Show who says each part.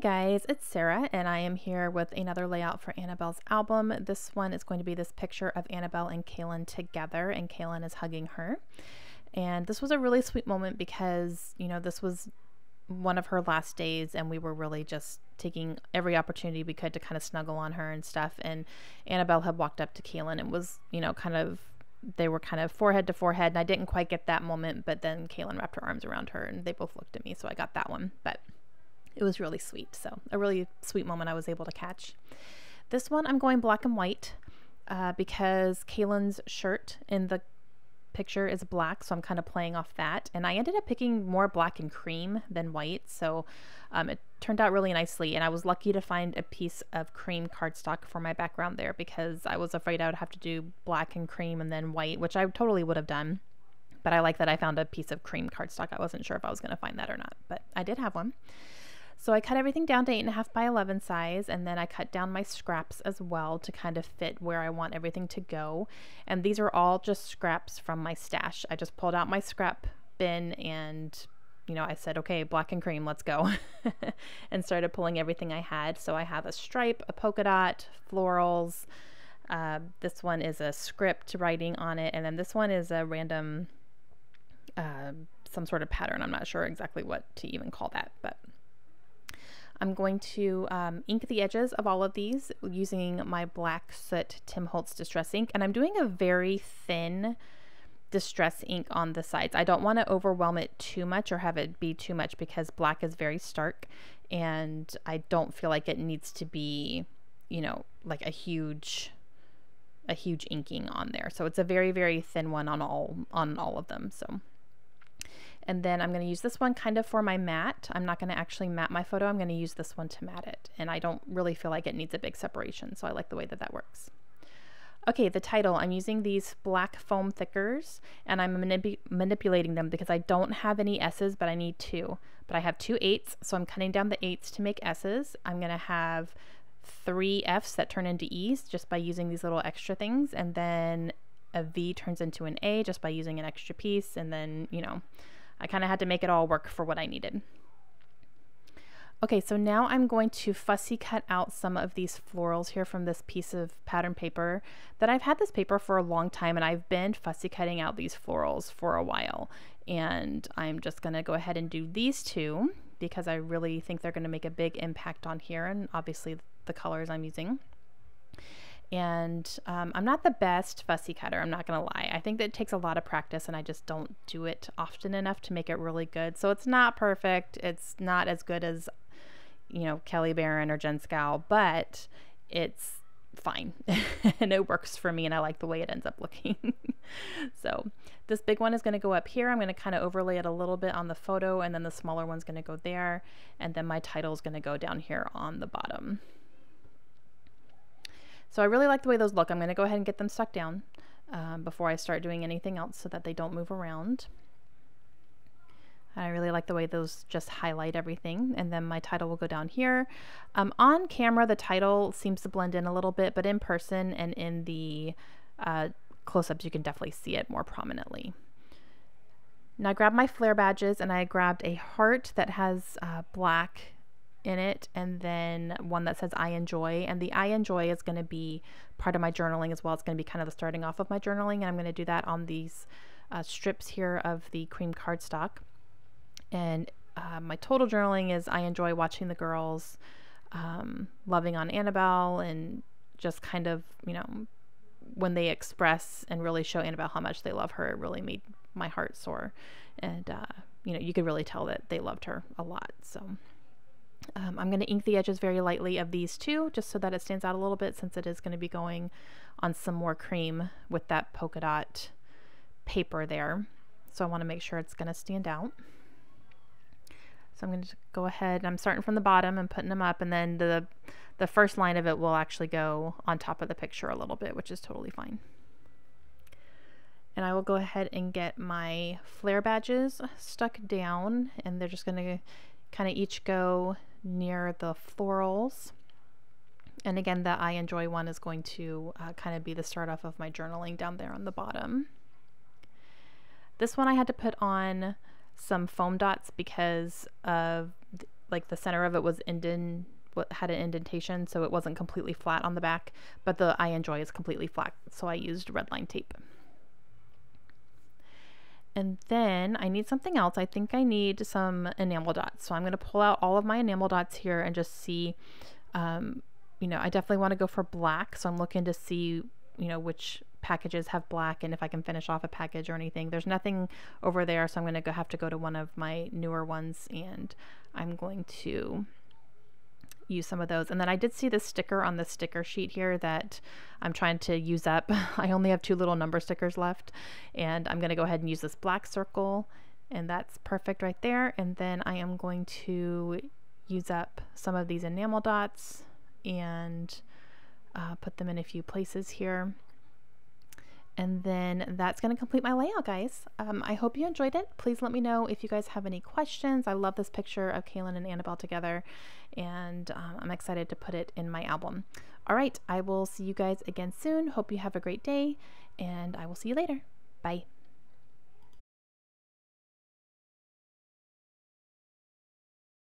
Speaker 1: guys, it's Sarah and I am here with another layout for Annabelle's album. This one is going to be this picture of Annabelle and Kaylin together, and Kaylin is hugging her. And this was a really sweet moment because, you know, this was one of her last days and we were really just taking every opportunity we could to kind of snuggle on her and stuff. And Annabelle had walked up to Kaylin and was, you know, they were kind of forehead to forehead, and I didn't quite get that moment, but then Kaylin wrapped her arms around her and they both looked at me, so I got that one. But it was really sweet. So a really sweet moment I was able to catch. This one I'm going black and white because Kaylin's shirt in the picture is black, so I'm kind of playing off that. And I ended up picking more black and cream than white, so it turned out really nicely. And I was lucky to find a piece of cream cardstock for my background there because I was afraid I would have to do black and cream and then white, which I totally would have done. But I like that I found a piece of cream cardstock. I wasn't sure if I was going to find that or not, but I did have one. So I cut everything down to 8.5 by 11 size, and then I cut down my scraps as well to kind of fit where I want everything to go. And these are all just scraps from my stash. I just pulled out my scrap bin and, you know, I said, okay, black and cream, let's go. And started pulling everything I had. So I have a stripe, a polka dot, florals. This one is a script writing on it. And then this one is a random, some sort of pattern. I'm not sure exactly what to even call that, but I'm going to ink the edges of all of these using my Black Soot Tim Holtz Distress ink, and I'm doing a very thin distress ink on the sides. I don't want to overwhelm it too much or have it be too much because black is very stark, and I don't feel like it needs to be, you know, like a huge inking on there. So it's a very, very thin one on all of them. So. And then I'm going to use this one kind of for my matte. I'm not going to actually matte my photo. I'm going to use this one to matte it. And I don't really feel like it needs a big separation, so I like the way that that works. Okay, the title. I'm using these black foam thickers, and I'm manipulating them because I don't have any S's, but I need 2. But I have 2 8s, so I'm cutting down the 8s to make S's. I'm going to have 3 F's that turn into E's just by using these little extra things, and then a V turns into an A just by using an extra piece, and then, you know, I kind of had to make it all work for what I needed. Okay, so now I'm going to fussy cut out some of these florals here from this piece of pattern paper that I've had this paper for a long time, and I've been fussy cutting out these florals for a while. And I'm just going to go ahead and do these 2 because I really think they're going to make a big impact on here, and obviously the colors I'm using. And I'm not the best fussy cutter, I'm not gonna lie. I think that it takes a lot of practice, and I just don't do it often enough to make it really good. So it's not perfect. It's not as good as, you know, Kelly Barron or Jen Scow, but it's fine. And it works for me, and I like the way it ends up looking. So this big one is going to go up here. I'm going to kind of overlay it a little bit on the photo, and then the smaller one's going to go there, and then my title is going to go down here on the bottom. So I really like the way those look. I'm going to go ahead and get them stuck down before I start doing anything else so that they don't move around. I really like the way those just highlight everything. And then my title will go down here. On camera, the title seems to blend in a little bit, but in person and in the close-ups, you can definitely see it more prominently. Now I grabbed my flare badges, and I grabbed a heart that has black in it, and then one that says I enjoy, and the I enjoy is going to be part of my journaling as well. It's going to be kind of the starting off of my journaling, and I'm going to do that on these strips here of the cream cardstock. And my total journaling is I enjoy watching the girls loving on Annabelle, and just kind of, you know, when they express and really show Annabelle how much they love her, it really made my heart soar. And you know, you could really tell that they loved her a lot. So I'm going to ink the edges very lightly of these 2 just so that it stands out a little bit, since it is going to be going on some more cream with that polka dot paper there. So I want to make sure it's going to stand out. So I'm going to go ahead, I'm starting from the bottom and putting them up, and then the first line of it will actually go on top of the picture a little bit, which is totally fine. And I will go ahead and get my flare badges stuck down, and they're just going to kind of each go near the florals. And again, the I enjoy one is going to kind of be the start off of my journaling down there on the bottom. This one I had to put on some foam dots because of like the center of it was had an indentation, so it wasn't completely flat on the back, but the I Enjoy is completely flat, so I used red line tape. And then I need something else. I think I need some enamel dots. So I'm going to pull out all of my enamel dots here and just see, you know, I definitely want to go for black. So I'm looking to see, you know, which packages have black and if I can finish off a package or anything. There's nothing over there, so I'm going to have to go to one of my newer ones, and I'm going to use some of those. And then I did see this sticker on the sticker sheet here that I'm trying to use up. I only have 2 little number stickers left, and I'm going to go ahead and use this black circle, and that's perfect right there. And then I am going to use up some of these enamel dots and put them in a few places here. And then that's going to complete my layout, guys. I hope you enjoyed it. Please let me know if you guys have any questions. I love this picture of Kaylin and Annabelle together, and I'm excited to put it in my album. All right, I will see you guys again soon. Hope you have a great day, and I will see you later. Bye.